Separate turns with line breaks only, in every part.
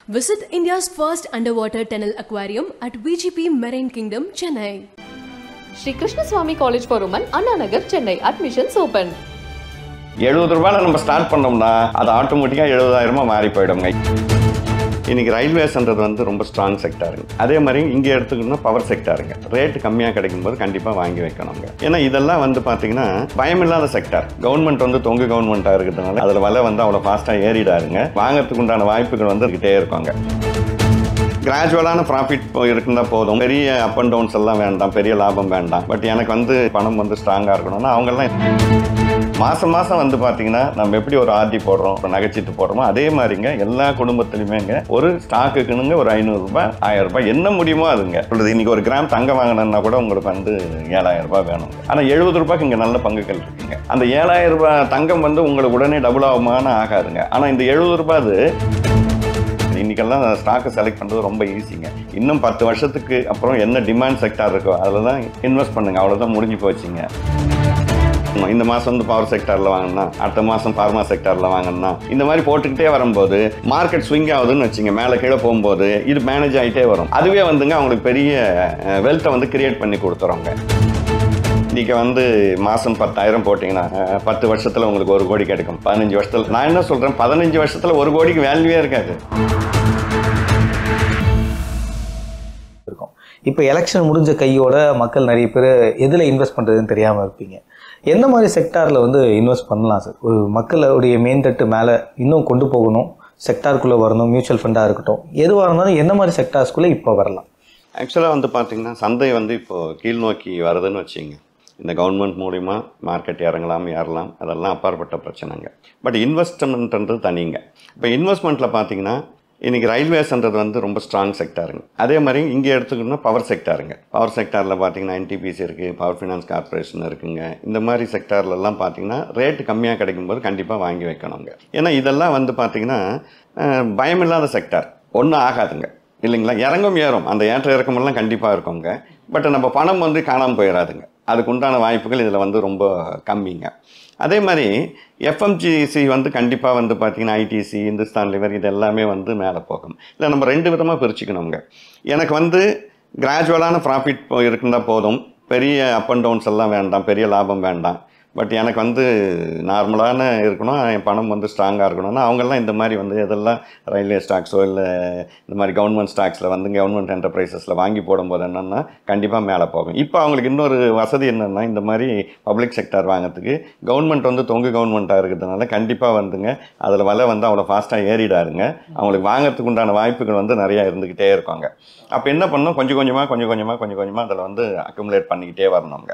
Visit India's first underwater tunnel aquarium at VGP Marine Kingdom, Chennai.
Sri Krishna Swami College for Women, Anna Nagar, Chennai. Admissions open.
70 ரூபாயில நம்ம start பண்ணோம்னா அது ஆட்டோமேட்டிக்கா 70,000 மாறி போய்டும்ங்க. இன்னைக்கு ரயில்வேஸ்ன்றது வந்து ரொம்ப ஸ்ட்ராங் செக்டாருங்க. அதே மாதிரி இங்கே எடுத்துக்கணும்னா பவர் செக்டாருங்க. ரேட் கம்மியாக கிடைக்கும்போது கண்டிப்பாக வாங்கி வைக்கணுங்க. ஏன்னா இதெல்லாம் வந்து பார்த்தீங்கன்னா பயமில்லாத செக்டார். கவர்மெண்ட் வந்து தொங்கு கவர்மெண்ட்டாக இருக்கிறதுனால அதில் விலை வந்து அவ்வளோ ஃபாஸ்ட்டாக ஏறிடாருங்க. வாங்கிறதுக்கு உண்டான வாய்ப்புகள் வந்து இருக்கிட்டே இருக்காங்க. கிராஜுவலான ப்ராஃபிட் இருக்குன்னா போதும். பெரிய அப் அண்ட் டவுன்ஸ் எல்லாம் வேண்டாம், பெரிய லாபம் வேண்டாம். பட் எனக்கு வந்து பணம் வந்து ஸ்ட்ராங்காக இருக்கணும்னா அவங்கெல்லாம் மாதம் வந்து பார்த்தீங்கன்னா நம்ம எப்படி ஒரு ஆர்டி போடுறோம், ஒரு நகைச்சீட்டு போடுறோமோ அதே மாதிரிங்க எல்லா குடும்பத்துலையுமேங்க ஒரு ஸ்டாக்குக்குனுங்க ஒரு 500 ரூபாய் 1000 ரூபாய் என்ன முடியுமோ அதுங்க சொல்லுது. இன்னைக்கு ஒரு கிராம் தங்கம் வாங்கினா கூட உங்களுக்கு வந்து 7000 ரூபாய் வேணுங்க. ஆனால் 70 ரூபாய்க்கு இங்கே நல்ல பங்குகள் இருக்குங்க. அந்த 7000 ரூபாய் தங்கம் வந்து உங்களுக்கு உடனே டபுள் ஆகுமான்னு ஆகாதுங்க. ஆனால் இந்த 70 ரூபாய் அது இன்றைக்கெல்லாம் ஸ்டாக்கை செலக்ட் பண்ணுறது ரொம்ப ஈஸிங்க. இன்னும் 10 வருஷத்துக்கு அப்புறம் என்ன டிமாண்ட் செக்டார் இருக்கோ அதில் தான் இன்வெஸ்ட் பண்ணுங்க. அவ்வளோதான் முடிஞ்சு போச்சுங்க. இந்த மாதம் வந்து பவர் செக்டாரில் வாங்கினா அடுத்த மாதம் ஃபார்மா செக்டாரில் வாங்கினா இந்த மாதிரி போட்டுக்கிட்டே வரும்போது மார்க்கெட் ஸ்விங் ஆகுதுன்னு வச்சுங்க. மேலே கீழே போகும்போது இது மேனேஜ் ஆகிட்டே வரும். அதுவே வந்துங்க அவங்களுக்கு பெரிய வெல்த்தை வந்து கிரியேட் பண்ணி கொடுத்துறோங்க. இன்றைக்கி வந்து மாதம் 10,000 போட்டிங்கன்னா 10 வருஷத்தில் உங்களுக்கு 1 கோடி கிடைக்கும். 15 வருஷத்தில் நான் என்ன சொல்கிறேன், 15 வருஷத்தில் 1 கோடிக்கு வேல்யூவே இருக்காது.
இப்போ எலெக்ஷன் முடிஞ்ச கையோட மக்கள் நிறைய பேர் எதில் இன்வெஸ்ட் பண்ணுறதுன்னு தெரியாமல் இருப்பீங்க. எந்த மாதிரி செக்டாரில் வந்து இன்வெஸ்ட் பண்ணலாம் சார்? ஒரு மக்களுடைய மேன்தட்டு மேலே இன்னும் கொண்டு போகணும், செக்டாருக்குள்ளே வரணும், மியூச்சுவல் ஃபண்டாக இருக்கட்டும், எதுவாக இருந்தாலும் எந்த மாதிரி செக்டார்ஸ்குள்ளே இப்போ வரலாம்?
ஆக்சுவலாக வந்து பார்த்திங்கன்னா சந்தை வந்து இப்போது கீழ் நோக்கி வருதுன்னு வச்சுங்க. இந்த கவர்மெண்ட் மூலிமா மார்க்கெட் இறங்கலாம் ஏறலாம், அதெல்லாம் அப்பாற்பட்ட பிரச்சனைங்க. பட் இன்வெஸ்ட்மெண்ட்ன்றது தனிங்க. இப்போ இன்வெஸ்ட்மெண்ட்டில் பார்த்தீங்கன்னா இன்றைக்கி ரயில்வேஸ்ன்றது வந்து ரொம்ப ஸ்ட்ராங் செக்டாருங்க. அதே மாதிரி இங்கே எடுத்துக்கணும்னா பவர் செக்டாருங்க. பவர் செக்டாரில் பார்த்தீங்கன்னா NTPC இருக்குது, பவர் ஃபினான்ஸ் கார்பரேஷன் இருக்குங்க. இந்த மாதிரி செக்டார்லலாம் பார்த்தீங்கன்னா ரேட்டு கம்மியாக கிடைக்கும்போது கண்டிப்பாக வாங்கி வைக்கணுங்க. ஏன்னா இதெல்லாம் வந்து பார்த்திங்கன்னா பயமில்லாத செக்டார். ஒன்றும் ஆகாதுங்க இல்லைங்களா. இறங்கும் ஏறும், அந்த ஏற்ற இறக்கமெல்லாம் கண்டிப்பாக இருக்குங்க. பட் நம்ம பணம் வந்து காணாமல் போயிடாதுங்க. அதுக்கு உண்டான வாய்ப்புகள் இதில் வந்து ரொம்ப கம்மிங்க. அதே மாதிரி FMGC வந்து கண்டிப்பாக வந்து பார்த்திங்கன்னா ITC, இந்துஸ்தான் லிவர் இது எல்லாமே வந்து மேலே போகும். இல்லை நம்ம 2 விதமாக பிரிச்சுக்கணுங்க. எனக்கு வந்து கிராஜுவலான ப்ராஃபிட் இருக்குன்னா போதும், பெரிய அப் அண்ட் டவுன்ஸ் எல்லாம் வேண்டாம், பெரிய லாபம் வேண்டாம். பட் எனக்கு வந்து நார்மலான இருக்கணும், என் பணம் வந்து ஸ்ட்ராங்காக இருக்கணும்னா அவங்கெல்லாம் இந்த மாதிரி வந்து எதெல்லாம் ரயில்வே ஸ்டாக்ஸோ இல்லை இந்த மாதிரி கவர்மெண்ட் ஸ்டாக்ஸில் வந்து கவர்மெண்ட் என்டர்பிரைசஸில் வாங்கி போடும்போது என்னென்னா கண்டிப்பாக மேலே போகும். இப்போ அவங்களுக்கு இன்னொரு வசதி என்னென்னா இந்த மாதிரி பப்ளிக் செக்டார் வாங்கிறதுக்கு கவர்மெண்ட் வந்து தொங்கு கவர்மெண்ட்டாக இருக்கிறதுனால கண்டிப்பாக வந்துங்க அதில் விலை வந்து அவ்வளோ ஃபாஸ்ட்டாக ஏறிடாருங்க. அவங்களுக்கு வாங்கிறதுக்கு உண்டான வாய்ப்புகள் வந்து நிறையா இருந்துக்கிட்டே இருக்காங்க. அப்போ என்ன பண்ணணும், கொஞ்சம் கொஞ்சமாக அதில் வந்து அக்குமுலேட் பண்ணிக்கிட்டே வரணுங்க.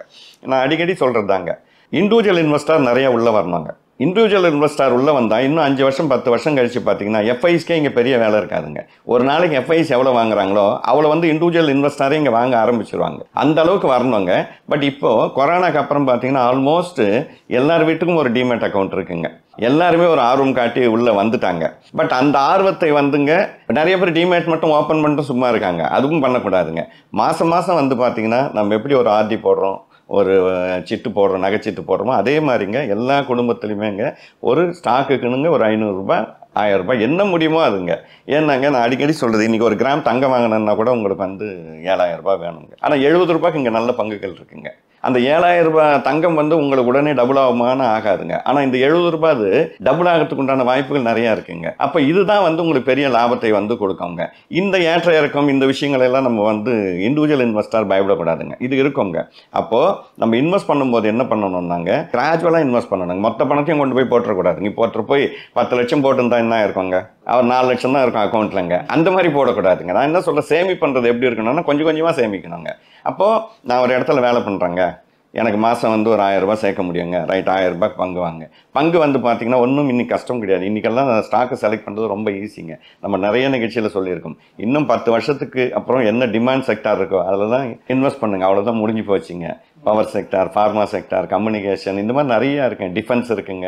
நான் அடிக்கடி சொல்கிறது தாங்க, இண்டிவிஜுவல் இன்வெஸ்டர் நிறைய உள்ளே வரணுங்க. இண்டிவிஜுவல் இன்வெஸ்டர் உள்ளே வந்தால் இன்னும் 5 வருஷம் 10 வருஷம் கழித்து பார்த்தீங்கன்னா FIஸ்க்கே இங்கே பெரிய வேலை இருக்காதுங்க. ஒரு நாளைக்கு FIஸ் எவ்வளோ வாங்குறாங்களோ அவ்வளோ வந்து இண்டிவிஜுவல் இன்வெஸ்டரே இங்கே வாங்க ஆரம்பிச்சிருவாங்க. அந்த அளவுக்கு வரணுங்க. பட் இப்போது கொரோனாக்கு அப்புறம் பார்த்தீங்கன்னா ஆல்மோஸ்ட் எல்லார் வீட்டுக்கும் ஒரு டிமேட் அக்கௌண்ட் இருக்குங்க. எல்லாருமே ஒரு ஆர்வம் காட்டி உள்ளே வந்துட்டாங்க. பட் அந்த ஆர்வத்தை வந்துங்க நிறைய பேர் டிமேட் மட்டும் ஓப்பன் பண்ணிட்டு சும்மா இருக்காங்க. அதுவும் பண்ணக்கூடாதுங்க. மாதம் வந்து பார்த்திங்கன்னா நம்ம எப்படி ஒரு ஆர்டி போடுறோம், ஒரு சிட்டு போடுறோம், நகைச்சீட்டு போடுறோமோ அதே மாதிரிங்க எல்லா குடும்பத்துலையுமேங்க ஒரு ஸ்டாக்குக்குனுங்க ஒரு 500 ரூபாய் 1000 ரூபாய் என்ன முடியுமோ அதுங்க. ஏன்னாங்க நான் அடிக்கடி சொல்கிறது, இன்றைக்கி ஒரு கிராம் தங்கம் வாங்கினா கூட உங்களுக்கு வந்து 7000 ரூபாய் வேணுங்க. ஆனால் 70 ரூபாய்க்கு இங்கே நல்ல பங்குகள் இருக்குங்க. அந்த 7000 ரூபாய் தங்கம் வந்து உங்களுக்கு உடனே டபுள் ஆகுமான்னு ஆகாதுங்க. ஆனால் இந்த 70 ரூபாய் அது டபுள் ஆகிறதுக்கு உண்டான வாய்ப்புகள் நிறையா இருக்குங்க. அப்போ இதுதான் வந்து உங்களுக்கு பெரிய லாபத்தை வந்து கொடுக்குங்க. இந்த ஏற்ற இறக்கம் இந்த விஷயங்கள் எல்லாம் நம்ம வந்து இண்டிவிஜுவல் இன்வெஸ்டர் பயப்படக்கூடாதுங்க. இது இருக்குங்க. அப்போது நம்ம இன்வெஸ்ட் பண்ணும்போது என்ன பண்ணணும்னாங்க கிராஜுவலாக இன்வெஸ்ட் பண்ணணுங்க. மொத்த பணத்தையும் கொண்டு போய் போட்டுறக்கூடாதுங்க. போட்டு போய் 10 லட்சம் போட்டுருந்தா என்ன இருக்குங்க, அவர் 4 லட்சம் தான் இருக்கும் அக்கௌண்ட்லங்க. அந்த மாதிரி போடக்கூடாதுங்க. நான் என்ன சொல்கிறேன், சேமிப்பு பண்ணுறது எப்படி இருக்கணும்னா கொஞ்சம் கொஞ்சமாக சேமிக்கணுங்க. அப்போது நான் ஒரு இடத்துல வேலை பண்ணுறேங்க, எனக்கு மாதம் வந்து ஒரு 1000 ரூபாய் சேர்க்க முடியுங்க. ரைட், 1000 ரூபாய் பங்கு வாங்க. பங்கு வந்து பார்த்திங்கன்னா ஒன்றும் இன்னைக்கு கஷ்டம் கிடையாது. இன்றைக்கெல்லாம் ஸ்டாக்கை செலக்ட் பண்ணுறது ரொம்ப ஈஸிங்க. நம்ம நிறைய நிகழ்ச்சியில் சொல்லியிருக்கோம். இன்னும் 10 வருஷத்துக்கு அப்புறம் என்ன டிமாண்ட் செக்டார் இருக்கோ அதில் தான் இன்வெஸ்ட் பண்ணுங்கள். அவ்வளோதான் முடிஞ்சு போச்சுங்க. Power sector, pharma sector, communication இந்த மாதிரி நிறையா இருக்குங்க. டிஃபென்ஸ் இருக்குங்க,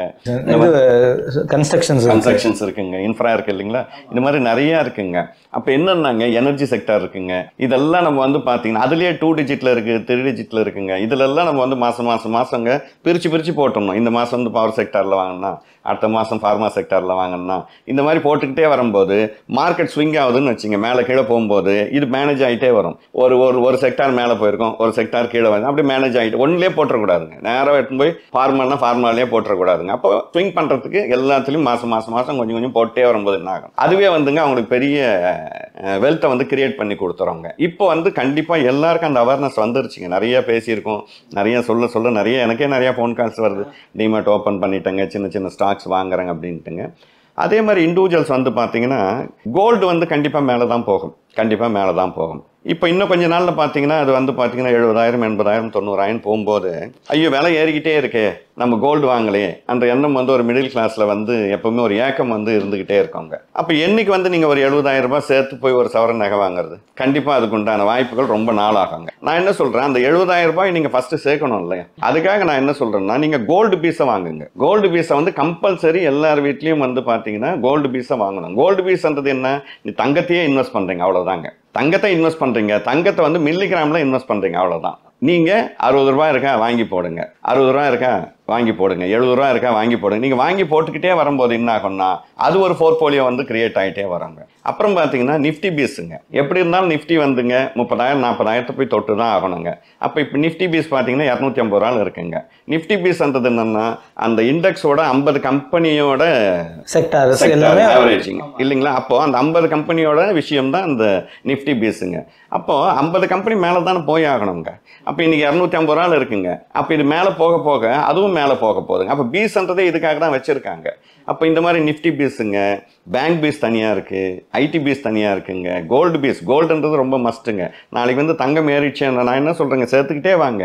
கன்ஸ்ட்ரக்ஷன்ஸ் இருக்குங்க, இன்ஃப்ரா இருக்குது இல்லைங்களா, இந்த மாதிரி நிறையா இருக்குங்க. அப்போ என்னன்னாங்க எனர்ஜி செக்டார் இருக்குங்க. இதெல்லாம் நம்ம வந்து பார்த்தீங்கன்னா அதுலேயே 2 டிஜிட்டில் இருக்குது, 3 டிஜிட்டில் இருக்குங்க. இதிலெல்லாம் நம்ம வந்து மாதங்க பிரித்து போட்டோம்னா இந்த மாதம் வந்து பவர் செக்டாரில் வாங்கினா அடுத்த மாதம் ஃபார்மா செக்டாரில் வாங்கினா இந்த மாதிரி போட்டுக்கிட்டே வரும்போது மார்க்கெட் ஸ்விங் ஆகுதுன்னு வச்சுங்க, மேலே கீழே போகும்போது இது மேனேஜ் ஆகிட்டே வரும். ஒரு செக்டார் மேலே போயிருக்கும், ஒரு செக்டார் கீழே வந்து அப்படி மேனேஜ் ஆகிட்டு ஒன்றுலேயே போட்டுறக்கூடாதுங்க. நேராக எடுத்துன்னு போய் ஃபார்மாலேயே போட்டுறக்கூடாதுங்க. அப்போ ஸ்விங் பண்ணுறதுக்கு எல்லாத்துலேயும் மாதம் கொஞ்சம் போட்டே வரும்போது என்ன ஆகும், அதுவே வந்துங்க அவங்களுக்கு பெரிய வெல்த்தை வந்து கிரியேட் பண்ணி கொடுத்துறவங்க. இப்போ வந்து கண்டிப்பாக எல்லாருக்கும் அந்த அவேர்னஸ் வந்துருச்சுங்க. நிறைய பேசியிருக்கோம், நிறைய சொல்ல நிறைய எனக்கே நிறையா ஃபோன் கால்ஸ் வருது, டிமேட் ஓப்பன் பண்ணிட்டேங்க, சின்ன ஸ்டாக்ஸ் வாங்குறாங்க அப்படின்ட்டுங்க. அதே மாதிரி இண்டிவிஜுவல்ஸ் வந்து பார்த்தீங்கன்னா கோல்டு வந்து கண்டிப்பாக மேலே தான் போகும். இப்போ இன்னும் கொஞ்ச நாளில் பார்த்தீங்கன்னா அது வந்து பார்த்தீங்கன்னா 70,000 80,000 90,000 போகும்போது ஐயோ விலை ஏறிக்கிட்டே இருக்கே நம்ம கோல்டு வாங்கலையே அந்த எண்ணம் வந்து ஒரு மிடில் கிளாஸில் வந்து எப்பவுமே ஒரு ஏக்கம் வந்து இருந்துக்கிட்டே இருக்காங்க. அப்போ என்னைக்கு வந்து நீங்கள் ஒரு 70,000 ரூபாய் சேர்த்து போய் ஒரு சவரன் நகை வாங்குறது, கண்டிப்பாக அதுக்கு உண்டான வாய்ப்புகள் ரொம்ப நாளாகாங்க. நான் என்ன சொல்கிறேன், அந்த 70,000 ரூபாய் நீங்கள் ஃபஸ்ட்டு சேர்க்கணும் இல்லையா, அதுக்காக நான் என்ன சொல்கிறேன்னா நீங்கள் கோல்டு பீஸை வாங்குங்க. கோல்டு பீஸை வந்து கம்பல்சரி எல்லார் வீட்லேயும் வந்து பார்த்தீங்கன்னா கோல்டு பீஸை வாங்கணும். கோல்டு பீஸ்ன்றது என்ன, நீ தங்கத்தையே இன்வெஸ்ட் பண்ணுறீங்க அவ்வளோதாங்க. தங்கத்தை இன்வெஸ்ட் பண்ணுறீங்க, தங்கத்தை வந்து மில்லிகிராமில் இன்வெஸ்ட் பண்ணுறீங்க அவ்வளோதான். நீங்கள் 60 ரூபா இருக்கா வாங்கி போடுங்க, 60 ரூபா இருக்கா வாங்கி போடுங்க, 70 ரூபா இருக்கா வாங்கி போடுங்க. நீங்கள் வாங்கி போட்டுக்கிட்டே வரும்போது என்ன ஆகும்னா அது ஒரு போர்ட்ஃபோலியோ வந்து கிரியேட் ஆகிட்டே வராங்க. அப்புறம் பார்த்தீங்கன்னா நிஃப்டி பீஸுங்க, எப்படி இருந்தாலும் நிஃப்டி வந்துங்க 30,000 40,000 போய் தொட்டு தான் ஆகணுங்க. அப்போ இப்போ நிஃப்டி பீஸ் பார்த்தீங்கன்னா 250 ரூபாய் இருக்குங்க. நிஃப்டி பீஸ்ன்றது என்னன்னா அந்த இண்டெக்ஸோட 50 கம்பெனியோட
செக்டார்
ஆவரேஜிங் இல்லைங்களா. அப்போ அந்த 50 கம்பெனியோட விஷயம் தான் அந்த நிஃப்டி பீஸுங்க. அப்போ 50 கம்பெனி மேலே தானே போய் ஆகணுங்க. அப்போ இன்னைக்கு 250 ரூபாய் இருக்குங்க. அப்போ இது மேலே போக அதுவும் மேலே போக போகுதுங்க. அப்போ பீஸ்ன்றதே இதுக்காக தான் வச்சிருக்காங்க. அப்போ இந்த மாதிரி நிஃப்டி பீஸுங்க, பேங்க் பீஸ் தனியாக இருக்குது, ஐடி பீஸ் தனியாக இருக்குங்க, கோல்டுன்றது ரொம்ப மஸ்ட்டுங்க. நாளைக்கு வந்து தங்கம் ஏறிடுச்சேன் நான் என்ன சொல்கிறேங்க, சேர்த்துக்கிட்டே வாங்க.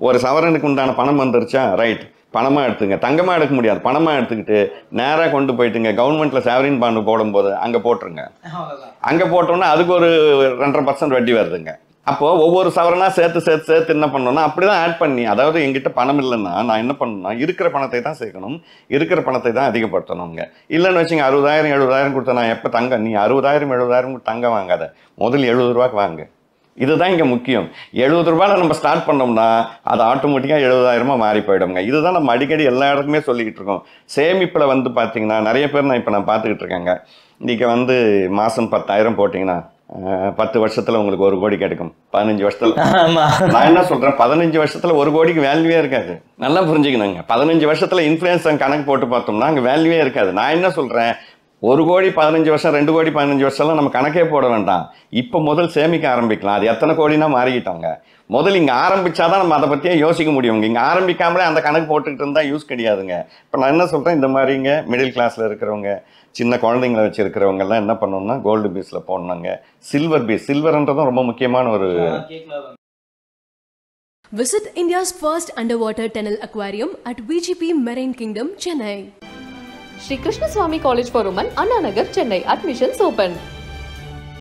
ஒரு சவரனுக்கு உண்டான பணம் வந்துருச்சா ரைட், பணமாக எடுத்துங்க, தங்கமாக எடுக்க முடியாது, பணமாக எடுத்துக்கிட்டு நேராக கொண்டு போயிட்டுங்க கவர்மெண்ட்டில் சாவரின் பாண்டு போடும்போது அங்கே போட்டுருங்க. அங்கே போட்டோன்னா அதுக்கு ஒரு 2.5% வட்டி வருதுங்க. அப்போது ஒவ்வொரு சவரனாக சேர்த்து என்ன பண்ணணும்னா அப்படி தான் ஆட் பண்ணி, அதாவது எங்கிட்ட பணம் இல்லைன்னா நான் என்ன பண்ணணும்னா இருக்கிற பணத்தை தான் சேர்க்கணும், இருக்கிற பணத்தை தான் அதிகப்படுத்தணுங்க. இல்லைன்னு வச்சுங்க 60,000 70,000 கொடுத்தா நான் எப்போ தங்கம், நீ 60,000 70,000 தங்கம் வாங்காத, முதல் 70 ரூபாய்க்கு வாங்க. இதுதான் இங்கே முக்கியம். 70 ரூபாயில் நம்ம ஸ்டார்ட் பண்ணோம்னா அது ஆட்டோமேட்டிக்காக 70,000 மாறி போயிடுங்க. இதுதான் நம்ம அடிக்கடி எல்லா இடத்துக்குமே சொல்லிக்கிட்டு இருக்கோம். சேமிப்பில் வந்து பார்த்தீங்கன்னா நிறைய பேர் நான் பார்த்துக்கிட்டு இருக்கேங்க. இன்றைக்கி வந்து மாதம் 10,000 போட்டிங்கன்னா 10 வருஷத்தில் உங்களுக்கு 1 கோடி கிடைக்கும். 15 வருஷத்தில் நான் என்ன சொல்கிறேன், 15 வருஷத்தில் 1 கோடிக்கு வேல்யூவே இருக்காது. நல்லா புரிஞ்சுக்கணுங்க. 15 வருஷத்தில் இன்ஃப்ளூயன்ஸ் கணக்கு போட்டு பார்த்தோம்னா அங்கே வேல்யூவே இருக்காது. நான் என்ன சொல்கிறேன், 1 கோடி 15 வருஷம் 2 கோடி 15 வருஷம்லாம் நம்ம கணக்கே போட வேண்டாம். இப்போ முதல் சேமிக்க ஆரம்பிக்கலாம். அது எத்தனை கோடினா மாறிக்கிட்டாங்க. முதல் இங்கே ஆரம்பித்தாதான் நம்ம அதை பற்றியே யோசிக்க முடியும். இங்கே ஆரம்பிக்காமலே அந்த கணக்கு போட்டுக்கிட்டு இருந்தால் யூஸ் கிடையாதுங்க. இப்போ நான் என்ன சொல்கிறேன், இந்த மாதிரிங்க மிடில் கிளாஸில் இருக்கிறவங்க, சின்ன குழந்தைங்களை வச்சுருக்கிறவங்கெல்லாம் என்ன பண்ணணும்னா கோல்டு பீஸில் போடணுங்க. சில்வர்ன்றதும் ரொம்ப முக்கியமான ஒரு.
Visit India's first underwater tunnel aquarium at VGP Marine Kingdom, Chennai.
Shri Krishna Swami College for Women, Anna Nagar, Chennai. Admissions open.